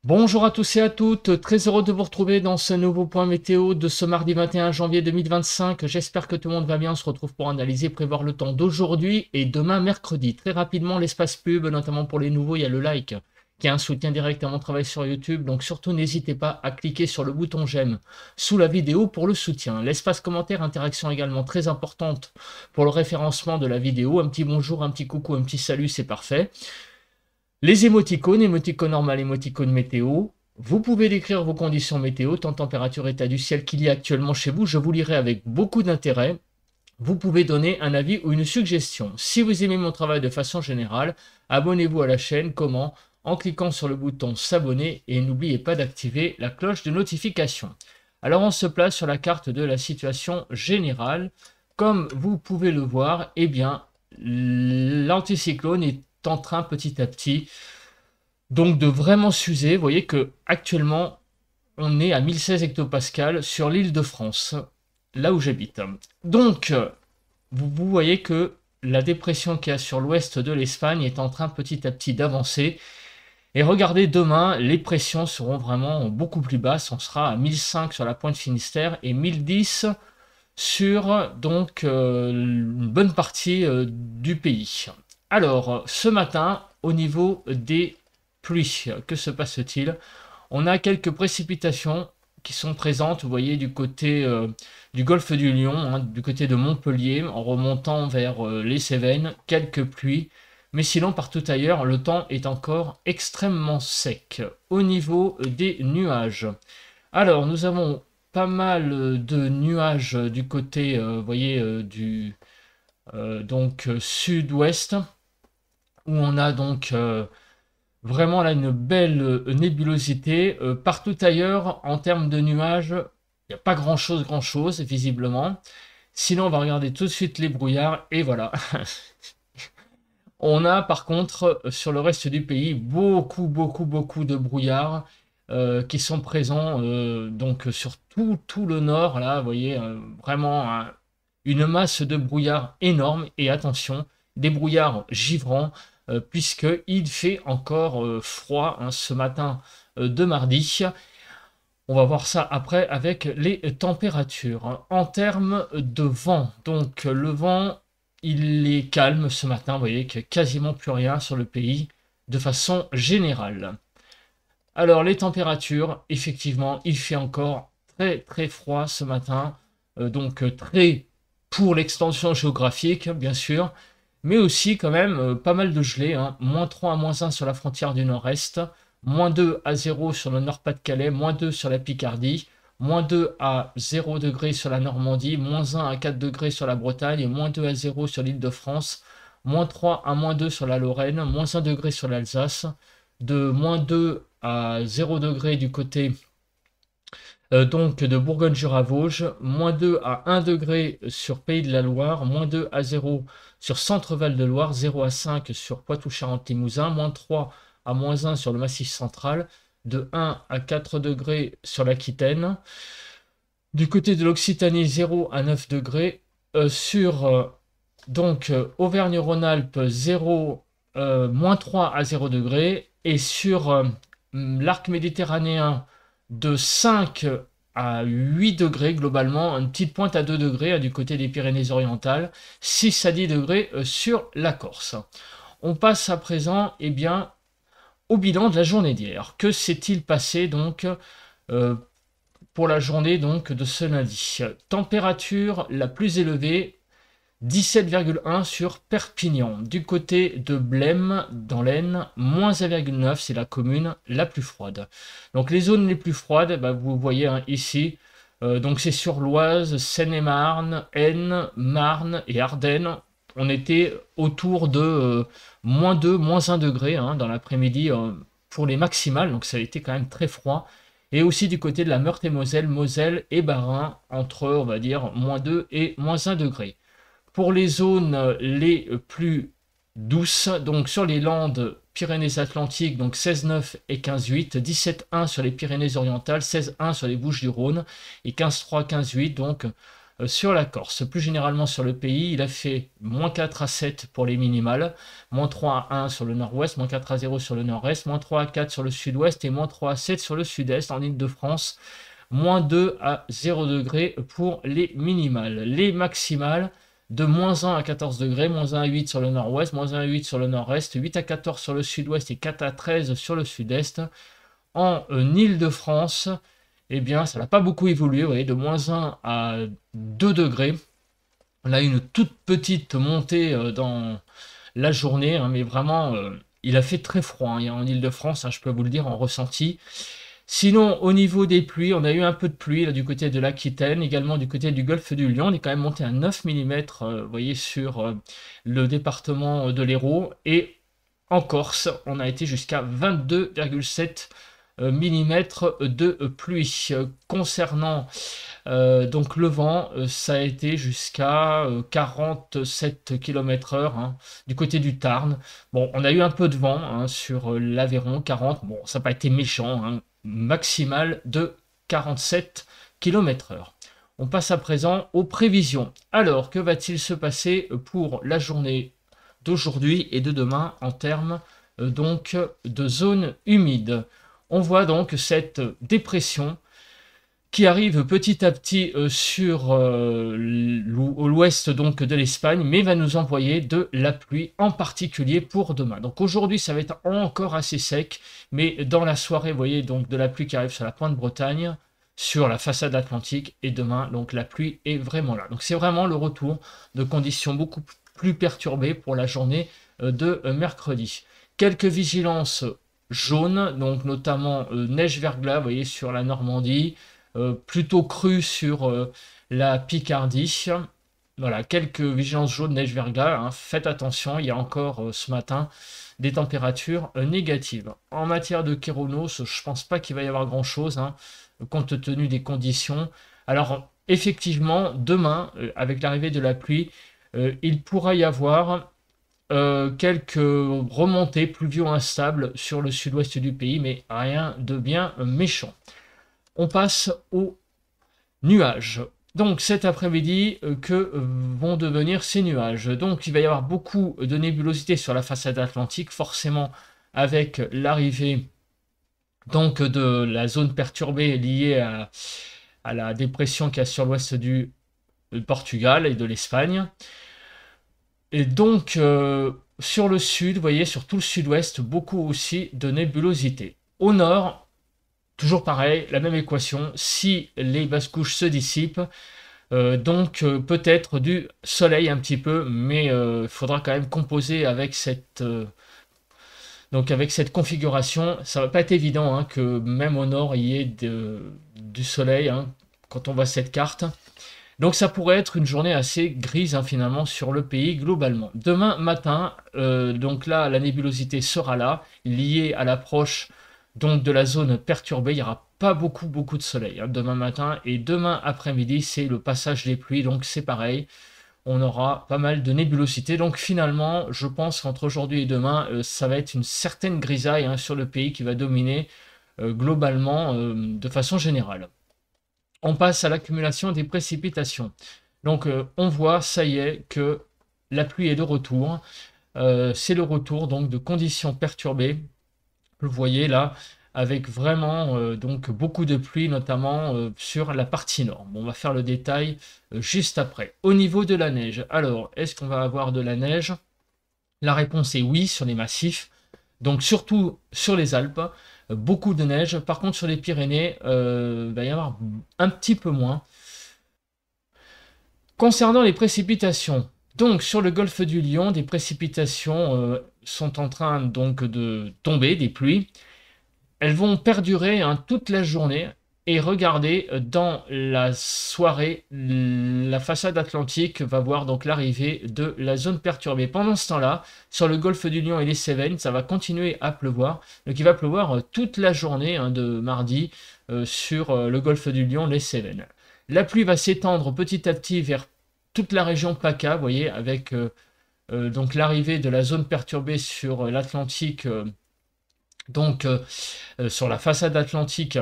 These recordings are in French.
Bonjour à tous et à toutes, très heureux de vous retrouver dans ce nouveau point météo de ce mardi 21 janvier 2025. J'espère que tout le monde va bien, on se retrouve pour analyser, prévoir le temps d'aujourd'hui et demain mercredi. Très rapidement, l'espace pub, notamment pour les nouveaux, il y a le like qui est un soutien direct à mon travail sur YouTube. Donc surtout, n'hésitez pas à cliquer sur le bouton j'aime sous la vidéo pour le soutien. L'espace commentaire, interaction également très importante pour le référencement de la vidéo. Un petit bonjour, un petit coucou, un petit salut, c'est parfait. Les émoticônes, émoticône normal, émoticône météo. Vous pouvez décrire vos conditions météo, temps, température, état du ciel qu'il y a actuellement chez vous. Je vous lirai avec beaucoup d'intérêt. Vous pouvez donner un avis ou une suggestion. Si vous aimez mon travail de façon générale, abonnez-vous à la chaîne. Comment? En cliquant sur le bouton s'abonner et n'oubliez pas d'activer la cloche de notification. Alors on se place sur la carte de la situation générale. Comme vous pouvez le voir, eh bien, l'anticyclone est en train petit à petit donc de vraiment s'user. Vous voyez que actuellement on est à 1016 hectopascales sur l'île de France, là où j'habite. Donc vous voyez que la dépression qu'il y a sur l'ouest de l'Espagne est en train petit à petit d'avancer. Et regardez, demain, les pressions seront vraiment beaucoup plus basses. On sera à 1005 sur la pointe Finistère et 1010 sur donc une bonne partie du pays. Alors, ce matin, au niveau des pluies, que se passe-t-il? On a quelques précipitations qui sont présentes, vous voyez, du côté du golfe du Lion, hein, du côté de Montpellier, en remontant vers les Cévennes, quelques pluies. Mais sinon, partout ailleurs, le temps est encore extrêmement sec. Au niveau des nuages, alors nous avons pas mal de nuages du côté, vous voyez, du donc sud-ouest, où on a donc vraiment là une belle nébulosité. Partout ailleurs, en termes de nuages, il n'y a pas grand-chose, visiblement. Sinon, on va regarder tout de suite les brouillards, et voilà. On a par contre sur le reste du pays beaucoup de brouillards qui sont présents donc sur tout le nord. Là, vous voyez, vraiment une masse de brouillard énorme. Et attention, des brouillards givrants, puisqu'il fait encore froid, hein, ce matin de mardi. On va voir ça après avec les températures. En termes de vent, donc le vent, il est calme ce matin. Vous voyez qu'il n'y a quasiment plus rien sur le pays de façon générale. Alors les températures, effectivement, il fait encore très froid ce matin. Donc très pour l'extension géographique, bien sûr, mais aussi quand même pas mal de gelée, hein. -3 à -1 sur la frontière du nord-est, -2 à 0 sur le Nord-Pas-de-Calais, -2 sur la Picardie, -2 à 0 degrés sur la Normandie, -1 à 4 degrés sur la Bretagne, et -2 à 0 sur l'Île-de-France, -3 à -2 sur la Lorraine, -1 degré sur l'Alsace, de -2 à 0 degré du côté donc de Bourgogne-Jura-Vosges, -2 à 1 degré sur Pays de la Loire, -2 à 0 sur Centre-Val de Loire, 0 à 5 sur Poitou-Charentes-Limousin, -3 à -1 sur le Massif central, de 1 à 4 degrés sur l'Aquitaine. Du côté de l'Occitanie, 0 à 9 degrés. Sur donc Auvergne-Rhône-Alpes, -3 à 0 degrés. Et sur l'arc méditerranéen, de 5 à 8 degrés globalement, une petite pointe à 2 degrés du côté des Pyrénées-Orientales, 6 à 10 degrés sur la Corse. On passe à présent bien, au bilan de la journée d'hier. Que s'est-il passé donc pour la journée donc de ce lundi? Température la plus élevée, 17,1 sur Perpignan. Du côté de Blême, dans l'Aisne, -1,9, c'est la commune la plus froide. Donc les zones les plus froides, vous voyez hein, ici, donc c'est sur l'Oise, Seine-et-Marne, Aisne, Marne et Ardennes. On était autour de -2, -1 degré hein, dans l'après-midi pour les maximales, donc ça a été quand même très froid. Et aussi du côté de la Meurthe-et-Moselle, Moselle et Bas-Rhin, entre, on va dire, -2 et -1 degré. Pour les zones les plus douces, donc sur les Landes, Pyrénées-Atlantiques, donc 16,9 et 15,8, 17,1 sur les Pyrénées-Orientales, 16,1 sur les Bouches-du-Rhône et 15,3, 15,8, donc sur la Corse. Plus généralement sur le pays, il a fait -4 à 7 pour les minimales, -3 à 1 sur le nord-ouest, -4 à 0 sur le nord-est, -3 à 4 sur le sud-ouest et -3 à 7 sur le sud-est en Île-de-France, -2 à 0 degrés pour les minimales. Les maximales, de -1 à 14 degrés, -1 à 8 sur le nord-ouest, -1 à 8 sur le nord-est, 8 à 14 sur le sud-ouest et 4 à 13 sur le sud-est. En Île-de-France, eh bien, ça n'a pas beaucoup évolué, vous voyez, de -1 à 2 degrés. On a une toute petite montée dans la journée, hein, mais vraiment, il a fait très froid hein, en Île-de-France, hein, je peux vous le dire en ressenti. Sinon, au niveau des pluies, on a eu un peu de pluie là, du côté de l'Aquitaine, également du côté du golfe du Lion. On est quand même monté à 9 mm, vous voyez, sur le département de l'Hérault. Et en Corse, on a été jusqu'à 22,7 mm de pluie. Concernant donc le vent, ça a été jusqu'à 47 km/h hein, du côté du Tarn. Bon, on a eu un peu de vent hein, sur l'Aveyron, 40. Bon, ça n'a pas été méchant, hein, maximal de 47 km/h. On passe à présent aux prévisions. Alors, que va-t-il se passer pour la journée d'aujourd'hui et de demain en termes donc de zones humides? On voit donc cette dépression qui arrive petit à petit sur l'ouest donc de l'Espagne, mais va nous envoyer de la pluie, en particulier pour demain. Donc aujourd'hui, ça va être encore assez sec, mais dans la soirée, vous voyez donc de la pluie qui arrive sur la pointe Bretagne, sur la façade atlantique, et demain, donc la pluie est vraiment là. Donc c'est vraiment le retour de conditions beaucoup plus perturbées pour la journée de mercredi. Quelques vigilances jaunes, donc notamment neige-verglas, vous voyez, sur la Normandie, plutôt cru sur la Picardie. Voilà, quelques vigilances jaunes, neige-verglas. Hein. Faites attention, il y a encore ce matin des températures négatives. En matière de Kéronos, je pense pas qu'il va y avoir grand-chose, hein, compte tenu des conditions. Alors, effectivement, demain, avec l'arrivée de la pluie, il pourra y avoir quelques remontées pluvio instables sur le sud-ouest du pays, mais rien de bien méchant. On passe aux nuages. Donc cet après-midi, que vont devenir ces nuages? Donc il va y avoir beaucoup de nébulosité sur la façade atlantique, forcément avec l'arrivée donc de la zone perturbée liée à la dépression qu'il y a sur l'ouest du Portugal et de l'Espagne. Et donc sur le sud, vous voyez, sur tout le sud-ouest, beaucoup aussi de nébulosité. Au nord, toujours pareil, la même équation, si les basses couches se dissipent, donc peut-être du soleil un petit peu, mais il faudra quand même composer avec cette, donc avec cette configuration. Ça va pas être évident hein, que même au nord il y ait du soleil hein, quand on voit cette carte. Donc ça pourrait être une journée assez grise hein, finalement sur le pays globalement. Demain matin, donc là la nébulosité sera là, liée à l'approche donc de la zone perturbée. Il n'y aura pas beaucoup de soleil hein, demain matin, et demain après-midi c'est le passage des pluies, donc c'est pareil, on aura pas mal de nébulosité. Donc finalement je pense qu'entre aujourd'hui et demain ça va être une certaine grisaille hein, sur le pays qui va dominer globalement de façon générale. On passe à l'accumulation des précipitations. Donc on voit, ça y est, que la pluie est de retour. C'est le retour donc de conditions perturbées. Vous le voyez là, avec vraiment donc beaucoup de pluie, notamment sur la partie nord. Bon, on va faire le détail juste après. Au niveau de la neige, alors, est-ce qu'on va avoir de la neige? La réponse est oui sur les massifs, donc surtout sur les Alpes, beaucoup de neige. Par contre, sur les Pyrénées, il va y avoir un petit peu moins. Concernant les précipitations, donc sur le golfe du Lion, des précipitations sont en train donc de tomber, des pluies. Elles vont perdurer hein, toute la journée. Et regardez, dans la soirée, la façade atlantique va voir donc l'arrivée de la zone perturbée. Pendant ce temps-là, sur le golfe du Lion et les Cévennes, ça va continuer à pleuvoir. Donc il va pleuvoir toute la journée hein, de mardi sur le golfe du Lion, les Cévennes. La pluie va s'étendre petit à petit vers toute la région PACA, vous voyez, avec donc l'arrivée de la zone perturbée sur l'Atlantique, donc sur la façade atlantique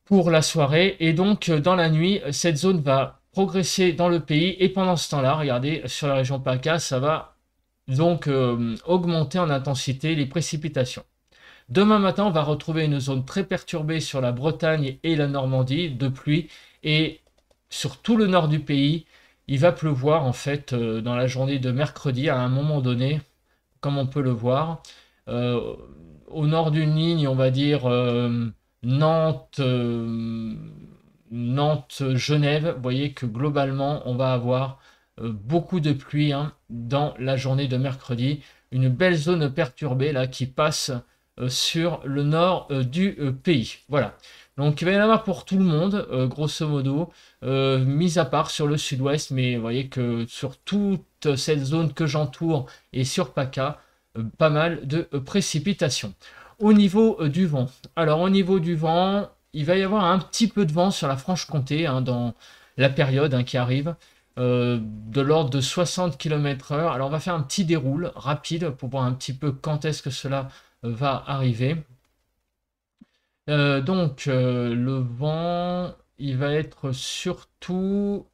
pour la soirée. Et donc dans la nuit, cette zone va progresser dans le pays. Et pendant ce temps-là, regardez, sur la région PACA, ça va donc augmenter en intensité les précipitations. Demain matin, on va retrouver une zone très perturbée sur la Bretagne et la Normandie de pluie. Et sur tout le nord du pays, il va pleuvoir en fait dans la journée de mercredi à un moment donné, comme on peut le voir. Euh, Au nord d'une ligne, on va dire Nantes, Nantes-Genève, vous voyez que globalement, on va avoir beaucoup de pluie hein, dans la journée de mercredi. Une belle zone perturbée là qui passe sur le nord du pays. Voilà. Donc il va y en avoir pour tout le monde, grosso modo, mis à part sur le sud-ouest, mais vous voyez que sur toute cette zone que j'entoure et sur PACA, pas mal de précipitations. Au niveau du vent, alors au niveau du vent, il va y avoir un petit peu de vent sur la Franche-Comté hein, dans la période hein, qui arrive, de l'ordre de 60 km/h. Alors on va faire un petit déroule rapide pour voir un petit peu quand est-ce que cela va arriver. Le vent, il va être surtout,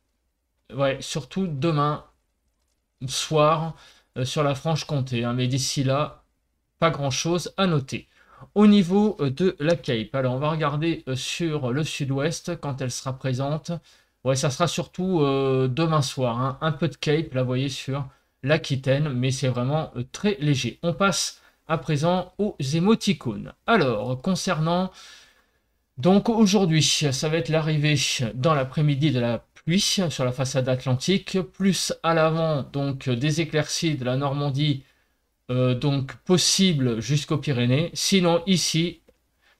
ouais, surtout demain soir sur la Franche-Comté. Hein, mais d'ici là, pas grand-chose à noter. Au niveau de la Cape, alors on va regarder sur le sud-ouest quand elle sera présente. Ouais, ça sera surtout demain soir. Hein, un peu de Cape, là, vous voyez, sur l'Aquitaine, mais c'est vraiment très léger. On passe à présent aux émoticônes. Alors, concernant donc aujourd'hui, ça va être l'arrivée dans l'après-midi de la pluie sur la façade atlantique, plus à l'avant donc des éclaircies de la Normandie, donc possible jusqu'aux Pyrénées. Sinon ici,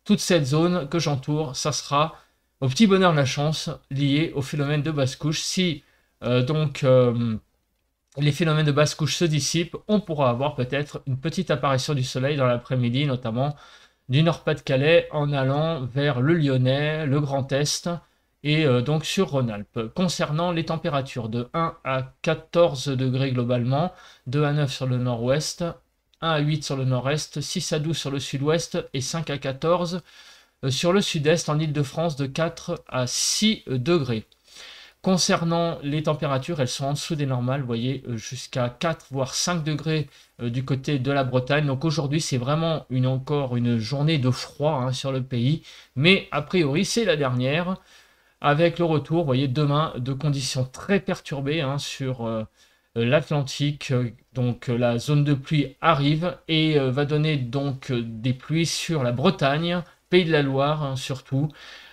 toute cette zone que j'entoure, ça sera au petit bonheur de la chance lié au phénomène de basse couche. Si les phénomènes de basse couche se dissipent, on pourra avoir peut-être une petite apparition du soleil dans l'après-midi, notamment du Nord-Pas-de-Calais en allant vers le Lyonnais, le Grand Est et donc sur Rhône-Alpes. Concernant les températures, de 1 à 14 degrés globalement, 2 à 9 sur le nord-ouest, 1 à 8 sur le nord-est, 6 à 12 sur le sud-ouest et 5 à 14 sur le sud-est, en Île-de-France de 4 à 6 degrés. Concernant les températures, elles sont en dessous des normales, vous voyez, jusqu'à 4 voire 5 degrés du côté de la Bretagne. Donc aujourd'hui, c'est vraiment encore une journée de froid hein, sur le pays. Mais a priori, c'est la dernière. Avec le retour, vous voyez, demain, de conditions très perturbées hein, sur l'Atlantique. Donc la zone de pluie arrive et va donner donc des pluies sur la Bretagne, Pays de la Loire hein, surtout.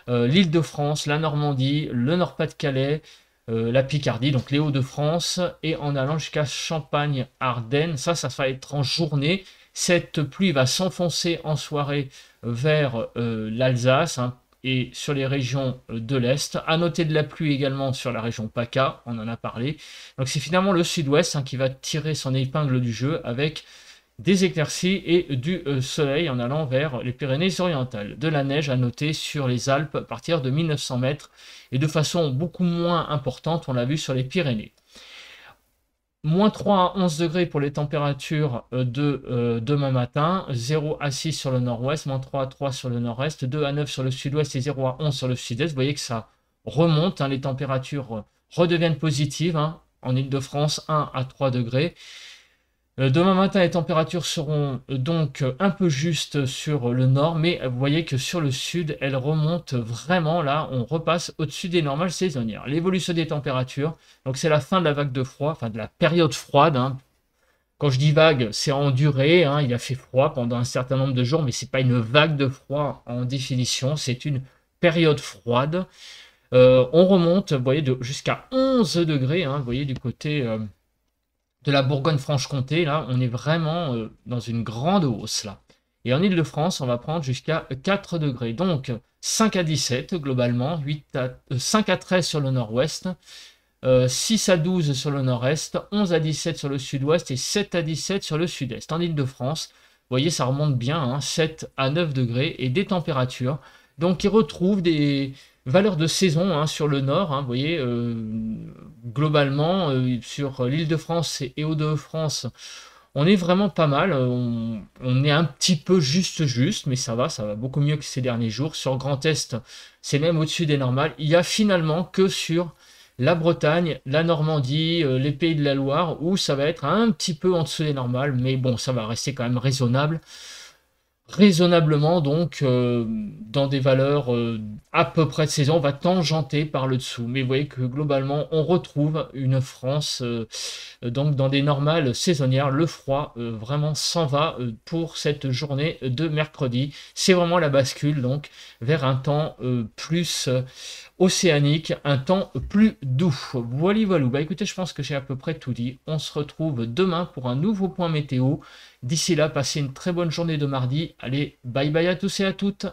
L'Île-de-France, la Normandie, le Nord-Pas-de-Calais, la Picardie, donc les Hauts-de-France, et en allant jusqu'à Champagne, Ardennes. Ça va être en journée. Cette pluie va s'enfoncer en soirée vers l'Alsace hein, et sur les régions de l'Est. À noter de la pluie également sur la région PACA, on en a parlé. Donc c'est finalement le sud-ouest hein, qui va tirer son épingle du jeu avec des éclaircies et du soleil en allant vers les Pyrénées-Orientales. De la neige à noter sur les Alpes à partir de 1900 mètres et de façon beaucoup moins importante, on l'a vu sur les Pyrénées. Moins 3 à 11 degrés pour les températures de demain matin, 0 à 6 sur le nord-ouest, moins 3 à 3 sur le nord-est, 2 à 9 sur le sud-ouest et 0 à 11 sur le sud-est. Vous voyez que ça remonte, hein, les températures redeviennent positives. Hein, en Île-de-France, 1 à 3 degrés. Demain matin, les températures seront donc un peu justes sur le nord, mais vous voyez que sur le sud, elles remontent vraiment. Là, on repasse au-dessus des normales saisonnières. L'évolution des températures, donc c'est la fin de la vague de froid, enfin de la période froide. Hein. Quand je dis vague, c'est en durée. Hein, il a fait froid pendant un certain nombre de jours, mais c'est pas une vague de froid en définition, c'est une période froide. On remonte, vous voyez, jusqu'à 11 degrés, hein, vous voyez, du côté de la Bourgogne-Franche-Comté, là, on est vraiment dans une grande hausse, là. Et en Île-de-France, on va prendre jusqu'à 4 degrés. Donc, 5 à 17 globalement, 5 à 13 sur le nord-ouest, 6 à 12 sur le nord-est, 11 à 17 sur le sud-ouest et 7 à 17 sur le sud-est. En Île-de-France, vous voyez, ça remonte bien, hein, 7 à 9 degrés et des températures. Donc, ils retrouvent des valeurs de saison hein, sur le nord, hein, vous voyez, globalement, sur l'Île-de-France et Hauts-de-France, on est vraiment pas mal. On est un petit peu juste, mais ça va beaucoup mieux que ces derniers jours. Sur Grand Est, c'est même au-dessus des normales. Il y a finalement que sur la Bretagne, la Normandie, les Pays de la Loire, où ça va être un petit peu en dessous des normales, mais bon, ça va rester quand même raisonnable. Raisonnablement, donc, dans des valeurs à peu près de saison, on va tangenter par le dessous. Mais vous voyez que globalement, on retrouve une France, donc dans des normales saisonnières. Le froid vraiment s'en va pour cette journée de mercredi. C'est vraiment la bascule, donc, vers un temps plus océanique, un temps plus doux. Voilà, voilà. Bah écoutez, je pense que j'ai à peu près tout dit. On se retrouve demain pour un nouveau point météo. D'ici là, passez une très bonne journée de mardi. Allez, bye bye à tous et à toutes.